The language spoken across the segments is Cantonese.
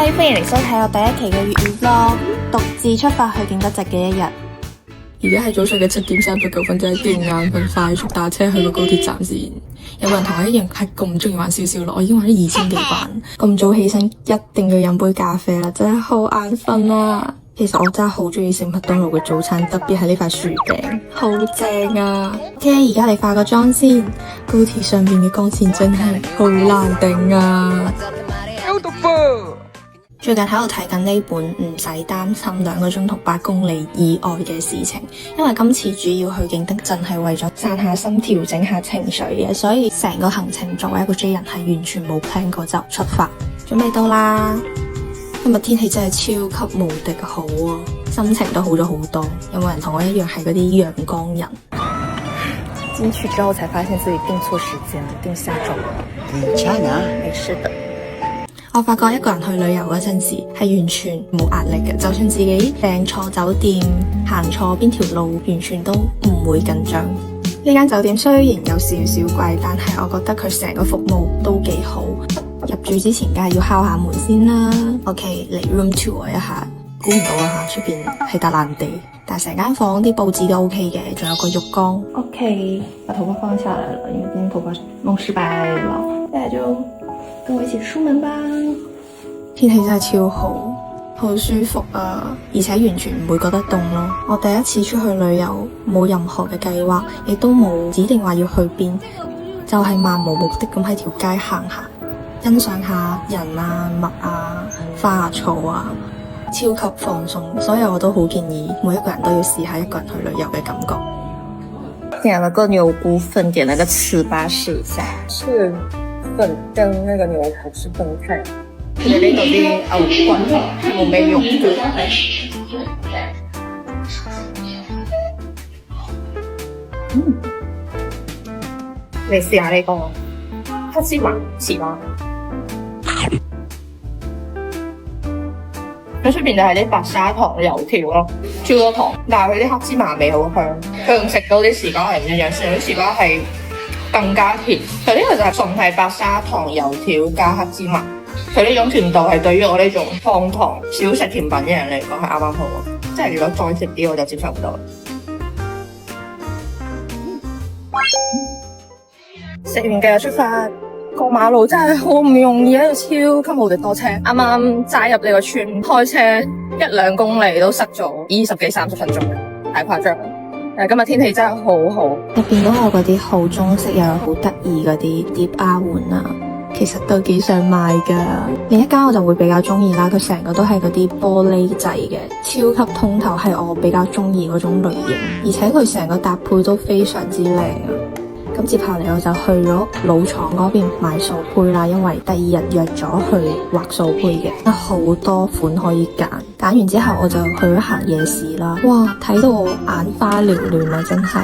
嗨，歡迎嚟收睇我第一期嘅粵語 vlog，獨自出發去景德鎮嘅一日。而家係早上嘅7:39，真係勁眼瞓，快速打車去個高鐵站先。有冇人同我一樣係咁中意玩消消樂？我已經玩咗2000幾版，咁早起身一定要飲杯咖啡啦，真係好眼瞓啊！其實我真係好中意食麥當勞嘅早餐，特別係呢塊薯餅，好正啊！OK，而家你化個妝先。高鐵上面嘅光線真係好難頂啊！最近喺度睇緊呢本唔使擔心2個鐘同8公里以外嘅事情，因為今次主要去景德鎮係為咗散下心、調整下情緒嘅，所以成個行程作為一個 J 人係完全冇 plan 過就出發。準備到啦！今日天氣真係超級無敵好啊，心情都好咗好多。有冇人同我一樣係嗰啲陽光人？進去之後才發現自己訂錯時間，訂下周。沒事的。我發覺一個人去旅遊嗰陣時係完全冇壓力嘅，就算自己訂錯酒店、行錯邊條路，完全都唔會緊張。呢間酒店雖然有少少貴，但係我覺得佢成個服務都幾好。入住之前梗係要敲下門先啦。OK， 嚟 room tour 一下，估唔到啊吓，出邊係笪爛地，但係成間房啲佈置都 OK 嘅，仲有個浴缸。OK， 把頭髮放下來了，因為今天頭髮弄濕白了。現在就跟我一起出門吧。天氣真係超好，好舒服啊，而且完全唔會覺得凍咯。我第一次出去旅遊，冇任何嘅計劃，亦都冇指定話要去邊，就係漫無目的咁喺條街行下，欣賞下人啊、物啊、花啊、草啊，超級放鬆。所以我都好建議每一個人都要試下一個人去旅遊嘅感覺。點了個牛骨粉，點了個糍粑試一下。是粉跟那個牛骨是分開。你呢度啲牛骨冇咩用嘅。你試下呢個黑芝麻糍粑。佢出邊就係啲白砂糖油條咯，超多糖，但係佢啲黑芝麻味好香。佢同食到啲糍粑係唔一樣，食到啲糍粑係更加甜。佢呢個就係純係白砂糖油條加黑芝麻。佢呢種甜度係對於我呢種放糖少食甜品嘅人嚟講係啱啱好，即係如果再食啲我就接受唔到。食完繼續出發，過馬路真係好唔容易，喺度超級無敵多車。啱啱揸入呢個村，開車1-2公里都塞咗20幾30分鐘，太誇張。但係今日天氣真係好好，入邊都有嗰啲好中式又好得意嗰啲碟啊碗啊。其實都幾想買噶。另一間我就會比較中意啦，佢成個都係嗰啲玻璃製嘅，超級通透，係我比較中意嗰種類型，而且佢成個搭配都非常之靚啊。咁接下嚟我就去咗老廠嗰邊買掃胚啦，因為第2日約咗去畫掃胚嘅，有好多款可以揀。揀完之後我就去咗行夜市啦，哇，睇到我眼花繚亂啦，真係。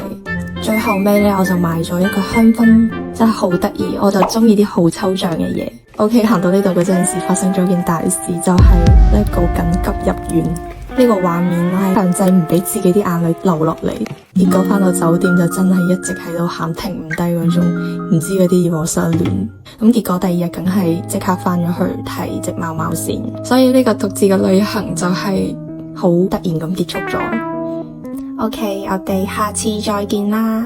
最後尾咧，我就買咗一個香薰，真係好得意，我就中意啲好抽象嘅嘢。OK， 行到呢度嗰陣時，發生咗件大事，就係呢個緊急入院呢個畫面，我係強制唔俾自己啲眼淚流落嚟。結果翻到酒店就真係一直喺度喊，停唔低嗰種，唔知嗰啲要我失戀。咁結果第2日梗係即刻翻咗去睇隻貓貓先。所以呢個獨自嘅旅行就係好突然咁結束咗。OK， 我哋下次再見啦。